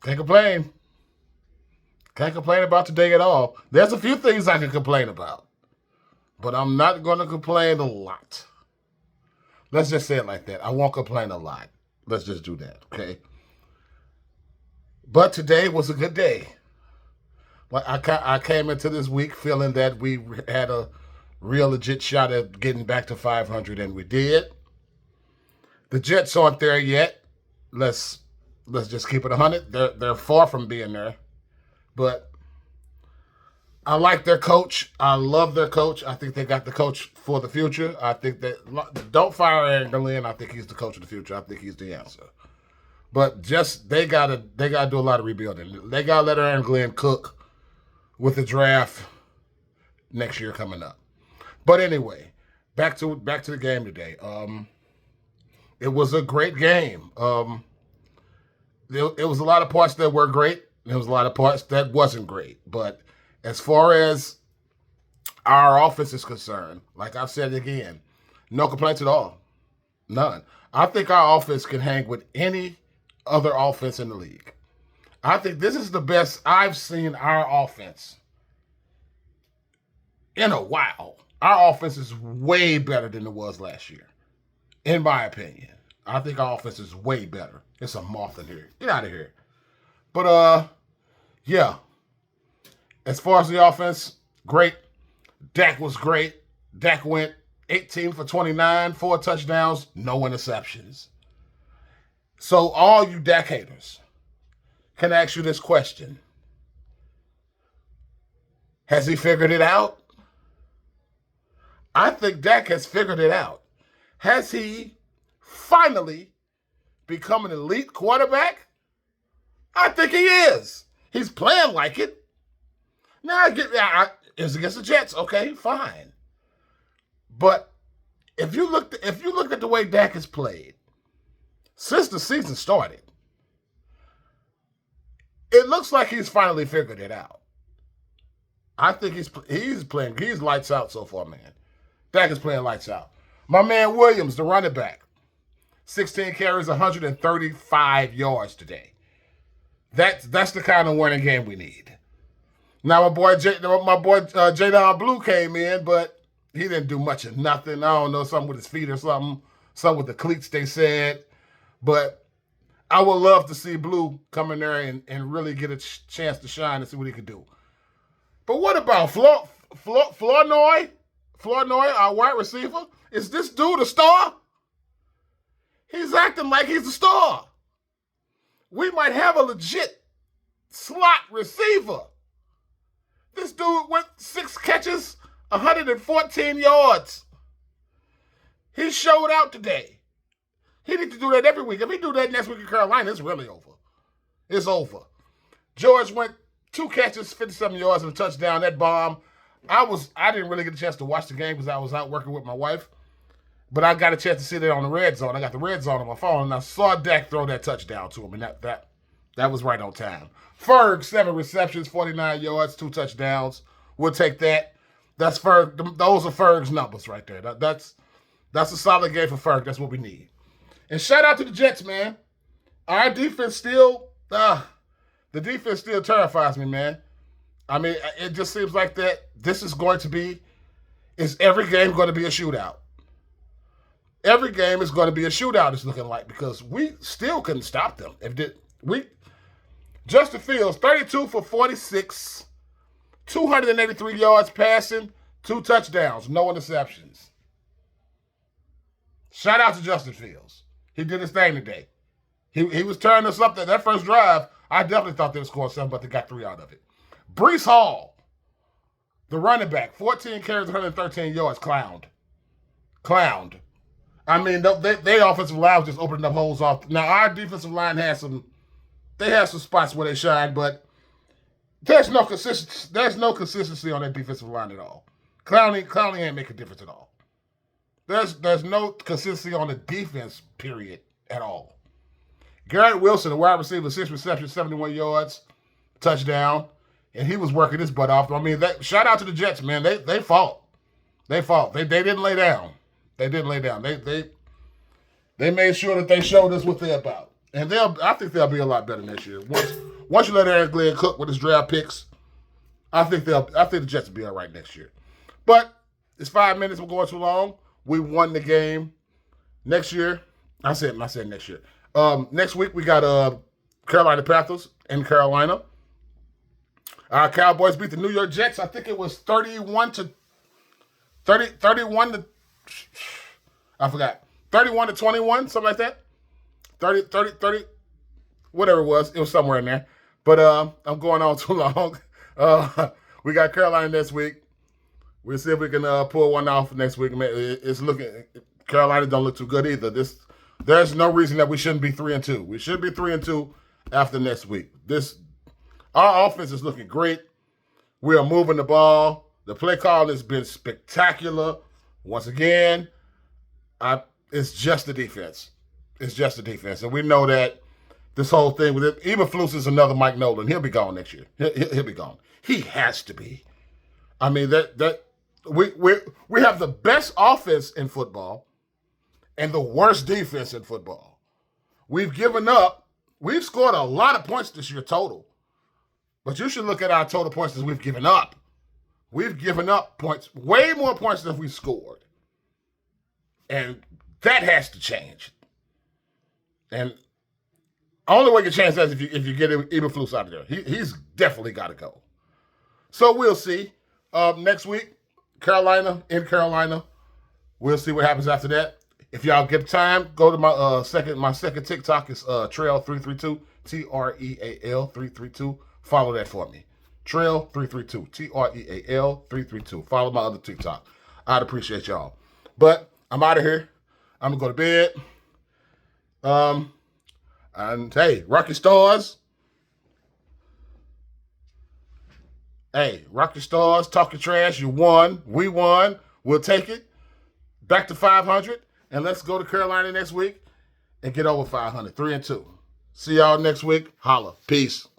Can't complain. Can't complain about today at all. There's a few things I can complain about, but I'm not going to complain a lot. Let's just say it like that. I won't complain a lot. Let's just do that, okay? But today was a good day. Like I came into this week feeling that we had a real legit shot at getting back to 500, and we did. The Jets aren't there yet. Let's just keep it 100. They're far from being there, but I like their coach. I love their coach. I think they got the coach for the future. I think that don't fire Aaron Glenn. I think he's the coach of the future. I think he's the answer. But just they gotta do a lot of rebuilding. They gotta let Aaron Glenn cook with the draft next year coming up. But anyway, back to the game today. It was a great game. It was a lot of parts that were great. There was a lot of parts that wasn't great. But as far as our offense is concerned, like I've said again, no complaints at all. None. I think our offense can hang with any other offense in the league. I think this is the best I've seen our offense in a while. Our offense is way better than it was last year, in my opinion. I think our offense is way better. It's a moth in here. Get out of here. But, yeah. As far as the offense, great. Dak was great. Dak went 18 for 29, 4 touchdowns, no interceptions. So all you Dak haters can ask you this question. Has he figured it out? I think Dak has figured it out. Has he finally become an elite quarterback? I think he is. He's playing like it. Now, it's against the Jets. Okay, fine. But if you look at the way Dak has played since the season started, it looks like he's finally figured it out. I think he's playing. He's lights out so far, man. Dak is playing lights out. My man Williams, the running back, 16 carries, 135 yards today. That's the kind of winning game we need. Now my boy Jadon Blue came in, but he didn't do much of nothing. I don't know, something with his feet or something with the cleats they said. But I would love to see Blue come in there and really get a chance to shine and see what he could do. But what about Flournoy? Flournoy, our wide receiver? Is this dude a star? He's acting like he's a star. We might have a legit slot receiver. This dude went 6 catches, 114 yards. He showed out today. He needs to do that every week. If he do that next week in Carolina, it's really over. It's over. George went 2 catches, 57 yards, and a touchdown. That bomb. I didn't really get a chance to watch the game because I was out working with my wife. But I got a chance to see that on the red zone. I got the red zone on my phone, and I saw Dak throw that touchdown to him, and that was right on time. Ferg, 7 receptions, 49 yards, 2 touchdowns. We'll take that. That's Ferg. Those are Ferg's numbers right there. That's a solid game for Ferg. That's what we need. And shout out to the Jets, man. Our defense still, the defense still terrifies me, man. I mean, it just seems like that this is going to be, is every game going to be a shootout? Every game is going to be a shootout, it's looking like, because we still couldn't stop them. Justin Fields, 32 for 46, 283 yards passing, 2 touchdowns, no interceptions. Shout out to Justin Fields. He did his thing today. He was turning us up. That first drive, I definitely thought they would score 7, but they got 3 out of it. Breece Hall, the running back, 14 carries, 113 yards, clowned. I mean, they offensive line was just opening up holes off. Now, our defensive line had some spots where they shine, but there's no consistency on that defensive line at all. Clowney ain't make a difference at all. There's no consistency on the defense, period, at all. Garrett Wilson, the wide receiver, 6 receptions, 71 yards, touchdown, and he was working his butt off. I mean, shout out to the Jets, man. They fought. They didn't lay down. They didn't lay down. They made sure that they showed us what they're about. And I think they'll be a lot better next year. Once you let Aaron Glenn cook with his draft picks, I think the Jets will be all right next year. But it's 5 minutes. We're going too long. We won the game. Next year, I said next year. Next week we got Carolina Panthers in Carolina. Our Cowboys beat the New York Jets. I think it was 31 to 21, something like that. 30, whatever it was. It was somewhere in there. But I'm going on too long. We got Carolina next week. We'll see if we can pull one off next week. It's looking, Carolina don't look too good either. There's no reason that we shouldn't be 3-2. We should be 3-2 after next week. Our offense is looking great. We are moving the ball. The play call has been spectacular. Once again, it's just the defense. It's just the defense. And we know that this whole thing with it, Eberflus is another Mike Nolan. He'll be gone next year. He'll be gone. He has to be. I mean, we have the best offense in football and the worst defense in football. We've scored a lot of points this year total. But you should look at our total points that we've given up. We've given up points, way more points than we've scored. And that has to change. And the only way you can change that is if you get Eberflus out of there. He's definitely got to go. So we'll see. Next week, Carolina in Carolina. We'll see what happens after that. If y'all get time, go to my second TikTok is Trail332, TREAL332. Follow that for me. Trail332, TREAL332. Follow my other TikTok. I'd appreciate y'all. But I'm out of here. I'm gonna go to bed. And hey, Rocky Stars. Hey, Rocky Stars, talking trash. You won. We won. We'll take it. Back to 500. And let's go to Carolina next week and get over 500. 3-2. See y'all next week. Holla. Peace.